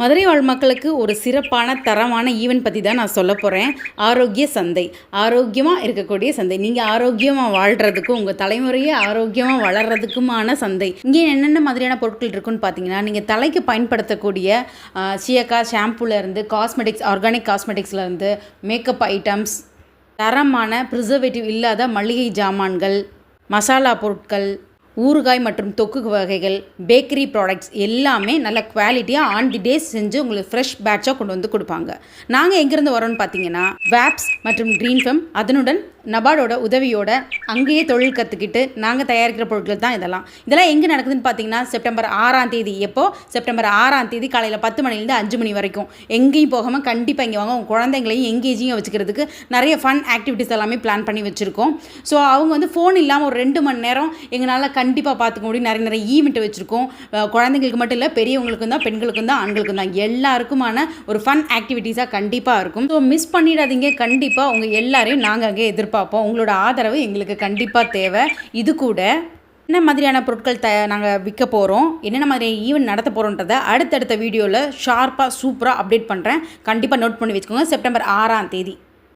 மதுரை வாழ் மக்களுக்கு ஒரு சிறப்பான தரமான ஈவென்ட் பற்றி தான் நான் சொல்ல போகிறேன். ஆரோக்கிய சந்தை. ஆரோக்கியமாக இருக்கக்கூடிய சந்தை. நீங்கள் ஆரோக்கியமாக வாழ்கிறதுக்கும் உங்கள் தலைமுறையை ஆரோக்கியமாக வளர்கிறதுக்குமான சந்தை. இங்கே என்னென்ன மாதிரியான பொருட்கள் இருக்குன்னு பார்த்தீங்கன்னா, நீங்கள் தலைக்கு பயன்படுத்தக்கூடிய சீயக்காய் ஷாம்புலேருந்து காஸ்மெட்டிக்ஸ், ஆர்கானிக் காஸ்மெட்டிக்ஸ்லேருந்து மேக்கப் ஐட்டம்ஸ், தரமான ப்ரிசர்வேட்டிவ் இல்லாத மளிகை ஜாமான்கள், மசாலா பொருட்கள், ஊறுகாய் மற்றும் தொக்கு வகைகள், பேக்கரி ப்ராடக்ட்ஸ் எல்லாமே நல்ல குவாலிட்டியாக ஆன் தி டேஸ் செஞ்சு உங்களுக்கு ஃப்ரெஷ் பேட்சாக கொண்டு வந்து கொடுப்பாங்க. நாங்கள் எங்கேருந்து வரோன்னு பார்த்தீங்கன்னா, வேப்ஸ் மற்றும் க்ரீன்ஃபம் அதனுடன் நபார்டோட உதவியோட அங்கேயே தொழில் கற்றுக்கிட்டு நாங்கள் தயாரிக்கிற பொருட்கள் தான் இதெல்லாம் எங்கே நடக்குதுன்னு பார்த்தீங்கன்னா, செப்டம்பர் 6ஆம் தேதி. செப்டம்பர் 6ஆம் தேதி காலையில் 10 மணிலேருந்து 5 மணி வரைக்கும். எங்கேயும் போகாமல் கண்டிப்பாக இங்கே வாங்க. உங்கள் குழந்தைங்களையும் எங்கேஜிங்காக வச்சுக்கிறதுக்கு நிறைய ஃபன் ஆக்டிவிட்டிஸ் எல்லாமே பிளான் பண்ணி வச்சுருக்கோம். ஸோ அவங்க வந்து ஃபோன் இல்லாமல் ஒரு 2 மணி நேரம் எங்களால் கண்டிப்பாக பார்த்துக்க முடியும். நிறைய ஈவெண்ட் வச்சுருக்கோம். குழந்தைங்களுக்கு மட்டும் இல்லை, பெரியவங்களுக்கும் தான், பெண்களுக்கும் தான், ஆண்களுக்கும் தான், எல்லாருக்குமான ஒரு ஃபன் ஆக்டிவிட்டீஸாக கண்டிப்பாக இருக்கும். ஸோ மிஸ் பண்ணிடாதீங்க. கண்டிப்பாக உங்கள் எல்லாரையும் நாங்கள் அங்கே எதிர்பார்ப்போம். உங்களோட ஆதரவு எங்களுக்கு கண்டிப்பாக தேவை. இது கூட என்ன மாதிரியான பொருட்கள் நாங்கள் விற்க போகிறோம், என்னென்ன மாதிரி ஈவெண்ட் நடத்த போகிறோன்றதை அடுத்தடுத்த வீடியோவில் ஷார்ப்பாக சூப்பராக அப்டேட் பண்ணுறேன். கண்டிப்பாக நோட் பண்ணி வச்சுக்கோங்க. செப்டம்பர் 6ஆம் தேதி.